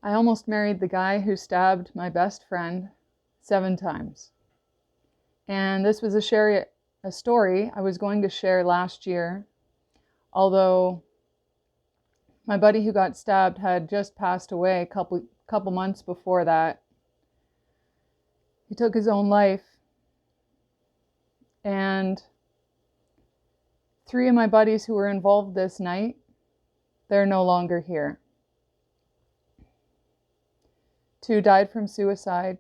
I almost married the guy who stabbed my best friend 7 times. And this was a story I was going to share last year, although my buddy who got stabbed had just passed away a couple months before that. He took his own life, and 3 of my buddies who were involved this night, they're no longer here. 2 died from suicide,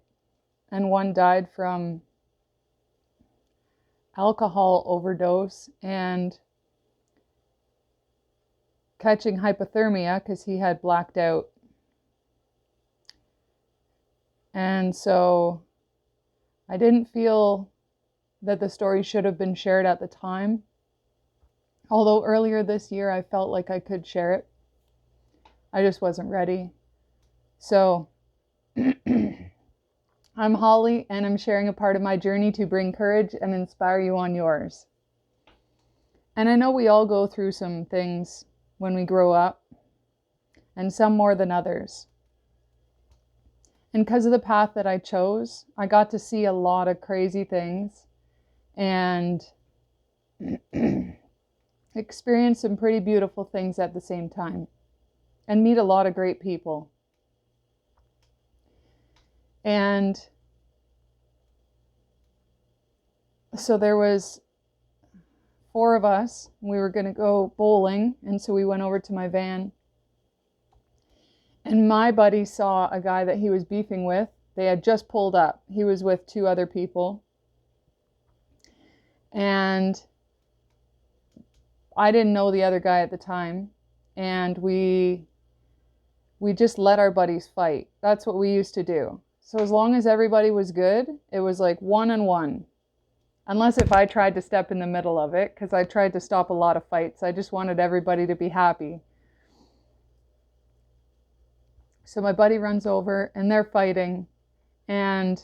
and 1 died from alcohol overdose and catching hypothermia because he had blacked out. And so I didn't feel that the story should have been shared at the time. Although earlier this year I felt like I could share it. I just wasn't ready. So I'm Holly, and I'm sharing a part of my journey to bring courage and inspire you on yours. And I know we all go through some things when we grow up, and some more than others. And because of the path that I chose, I got to see a lot of crazy things and experience some pretty beautiful things at the same time, and meet a lot of great people. And so there was 4 of us. We were going to go bowling, and so we went over to my van. And my buddy saw a guy that he was beefing with. They had just pulled up. He was with 2 other people. And I didn't know the other guy at the time. And we just let our buddies fight. That's what we used to do. So as long as everybody was good, it was like 1-on-1. Unless if I tried to step in the middle of it, because I tried to stop a lot of fights. I just wanted everybody to be happy. So my buddy runs over, and they're fighting, and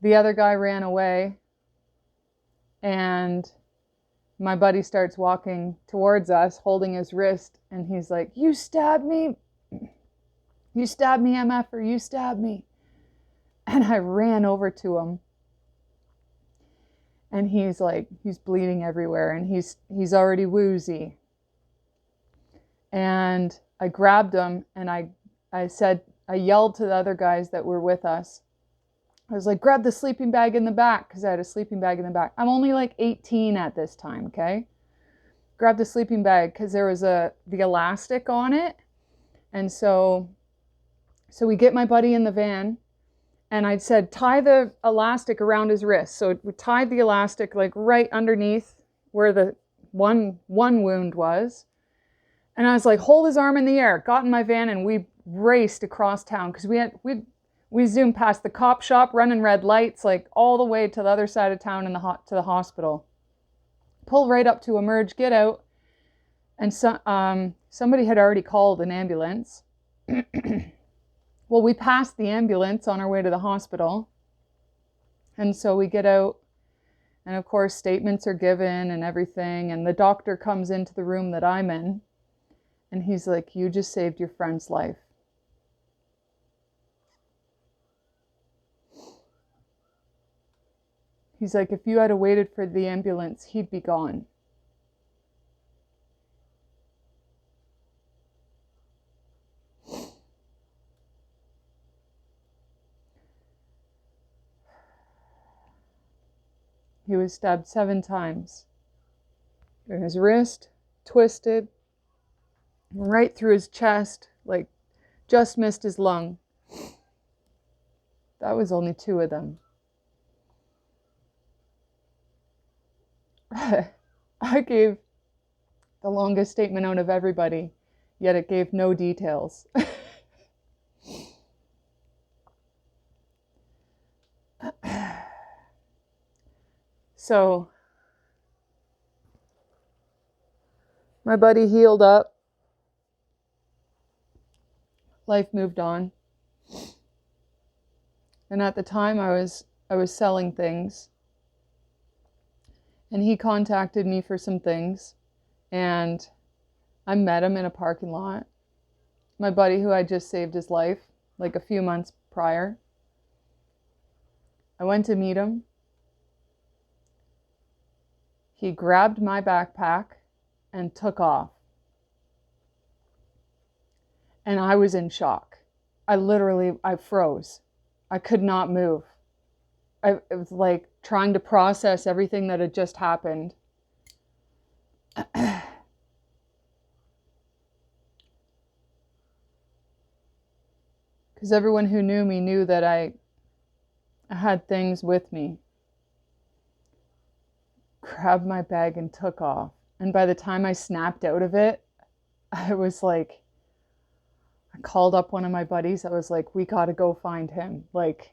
the other guy ran away, and my buddy starts walking towards us, holding his wrist, and he's like, "You stabbed me. You stabbed me, MF, you stabbed me." And I ran over to him. And he's bleeding everywhere, and he's already woozy. And I grabbed him, and I yelled to the other guys that were with us. I was like, "Grab the sleeping bag in the back," because I had a sleeping bag in the back. I'm only like 18 at this time, okay? Grab the sleeping bag because there was the elastic on it. And so we get my buddy in the van, and I said, tie the elastic around his wrist. So we tied the elastic like right underneath where the one wound was. And I was like, hold his arm in the air. Got in my van, and we raced across town because we zoomed past the cop shop, running red lights, like all the way to the other side of town and to the hospital. Pull right up to Emerge, get out, and somebody had already called an ambulance. Well, we passed the ambulance on our way to the hospital, and so we get out, and of course statements are given and everything, and the doctor comes into the room that I'm in, and he's like, "You just saved your friend's life." He's like, "If you had waited for the ambulance, he'd be gone." He was stabbed 7 times. In his wrist, twisted, right through his chest, like just missed his lung. That was only 2 of them. I gave the longest statement out of everybody, yet it gave no details. So my buddy healed up. Life moved on. And at the time I was selling things. And he contacted me for some things. And I met him in a parking lot. my buddy who I just saved his life like a few months prior. I went to meet him. He grabbed my backpack and took off. And I was in shock. I froze. I could not move. It was like trying to process everything that had just happened. Because everyone who knew me knew that I had things with me. Grabbed my bag and took off. And by the time I snapped out of it, I was like, I called up one of my buddies. I was like, we got to go find him. Like,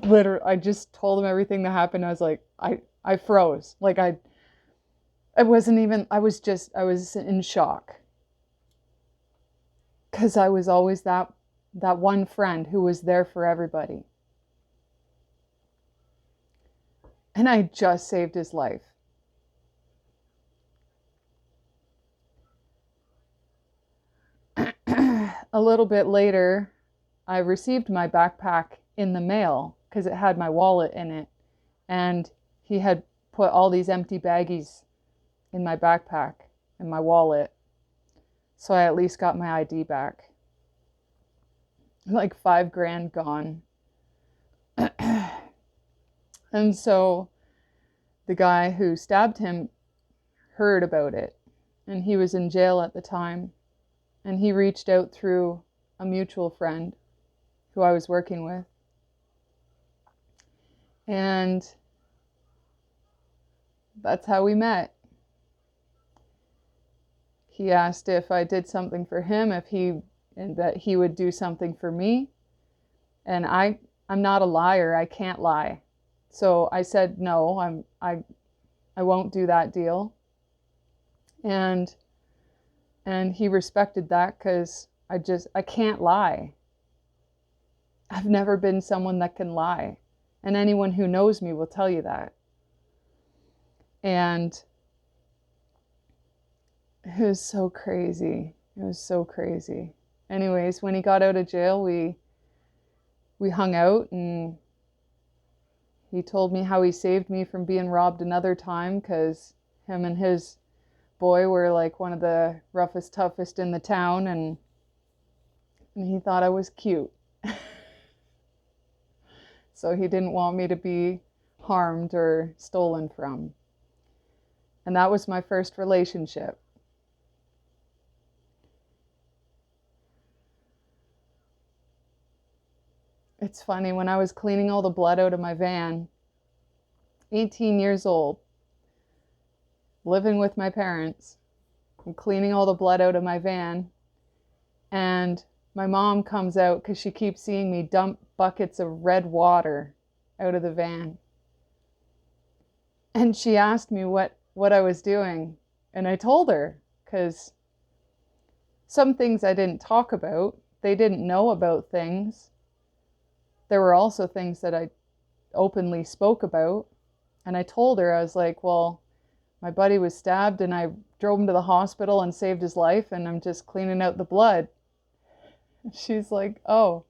literally, I just told him everything that happened. I was like, I froze. Like I wasn't even, I was in shock. Because I was always that one friend who was there for everybody. And I just saved his life. A little bit later, I received my backpack in the mail because it had my wallet in it. And he had put all these empty baggies in my backpack and my wallet. So I at least got my ID back. Like $5,000 gone. And so the guy who stabbed him heard about it. And he was in jail at the time. And he reached out through a mutual friend who I was working with. And that's how we met. He asked if I did something for him, and that he would do something for me. And I'm not a liar. I can't lie. So I said no. I won't do that deal. And he respected that because I can't lie. I've never been someone that can lie. And anyone who knows me will tell you that. And it was so crazy. It was so crazy. Anyways, when he got out of jail, we hung out, and he told me how he saved me from being robbed another time because him and his boy were like one of the roughest, toughest in the town, and he thought I was cute. So he didn't want me to be harmed or stolen from. And that was my first relationship. It's funny, when I was cleaning all the blood out of my van, 18 years old, living with my parents, I'm cleaning all the blood out of my van, and my mom comes out because she keeps seeing me dump buckets of red water out of the van. And she asked me what I was doing, and I told her, because some things I didn't talk about. They didn't know about things. There were also things that I openly spoke about. And I told her, I was like, well, my buddy was stabbed and I drove him to the hospital and saved his life, and I'm just cleaning out the blood. She's like, oh,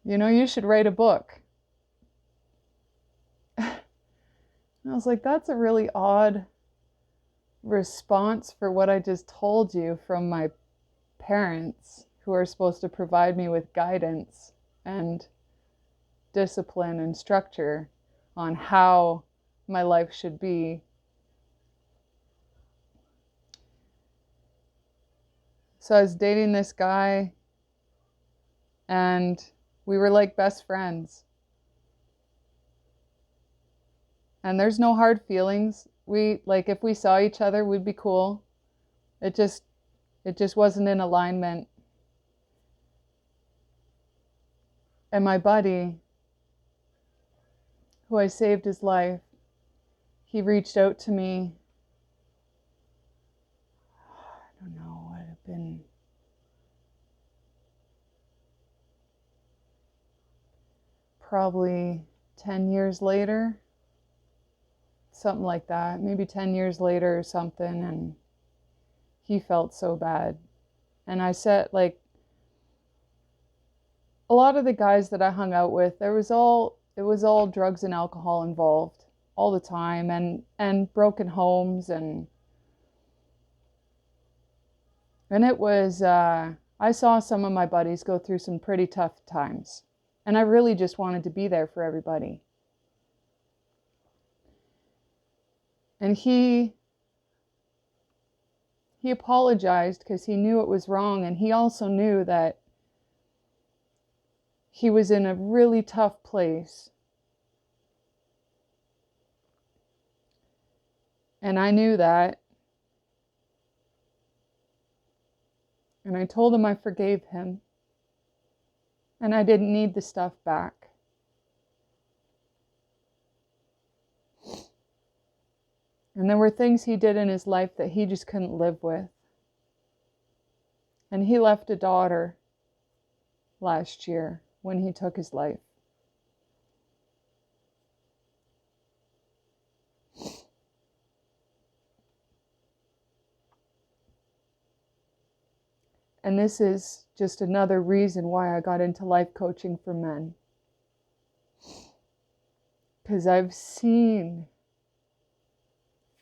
you should write a book. And I was like, that's a really odd response for what I just told you from my parents, who are supposed to provide me with guidance and discipline and structure on how my life should be. So I was dating this guy, and we were like best friends. And there's no hard feelings. If we saw each other, we'd be cool. It just wasn't in alignment. And my buddy, who I saved his life, he reached out to me. I don't know, what it had been probably 10 years later, something like that, maybe 10 years later or something. And he felt so bad. And I said, like, a lot of the guys that I hung out with, it was all drugs and alcohol involved all the time, and broken homes, and it was I saw some of my buddies go through some pretty tough times, and I really just wanted to be there for everybody. And he apologized because he knew it was wrong, and he also knew that he was in a really tough place. And I knew that. And I told him I forgave him. And I didn't need the stuff back. And there were things he did in his life that he just couldn't live with. And he left a daughter last year when he took his life. And this is just another reason why I got into life coaching for men. Because I've seen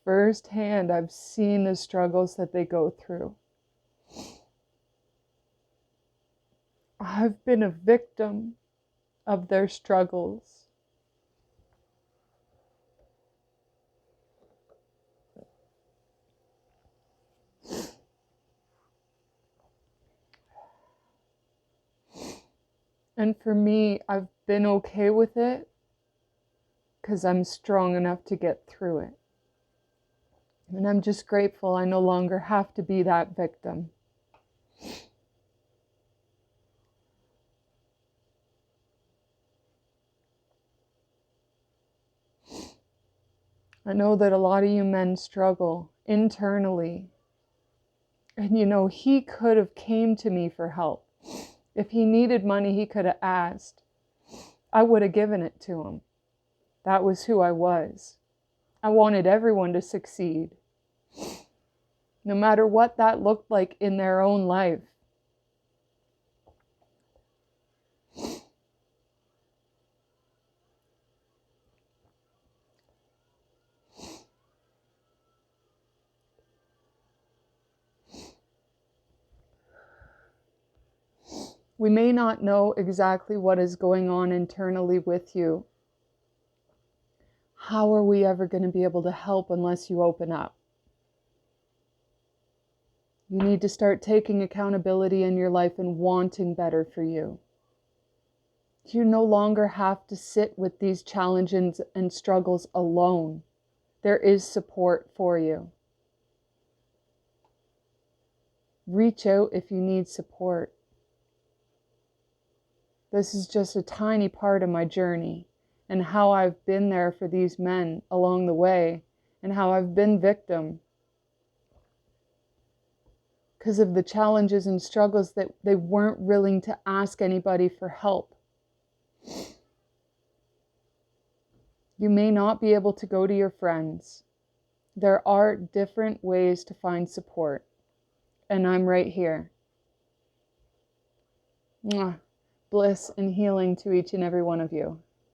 firsthand, I've seen the struggles that they go through. I've been a victim of their struggles. And for me, I've been okay with it because I'm strong enough to get through it. And I'm just grateful I no longer have to be that victim. I know that a lot of you men struggle internally. And you know, he could have came to me for help. If he needed money, he could have asked. I would have given it to him. That was who I was. I wanted everyone to succeed, no matter what that looked like in their own life. We may not know exactly what is going on internally with you. How are we ever going to be able to help unless you open up? You need to start taking accountability in your life and wanting better for you. You no longer have to sit with these challenges and struggles alone. There is support for you. Reach out if you need support. This is just a tiny part of my journey and how I've been there for these men along the way and how I've been victim because of the challenges and struggles that they weren't willing to ask anybody for help. You may not be able to go to your friends. There are different ways to find support, and I'm right here. Mwah. Bliss and healing to each and every one of you.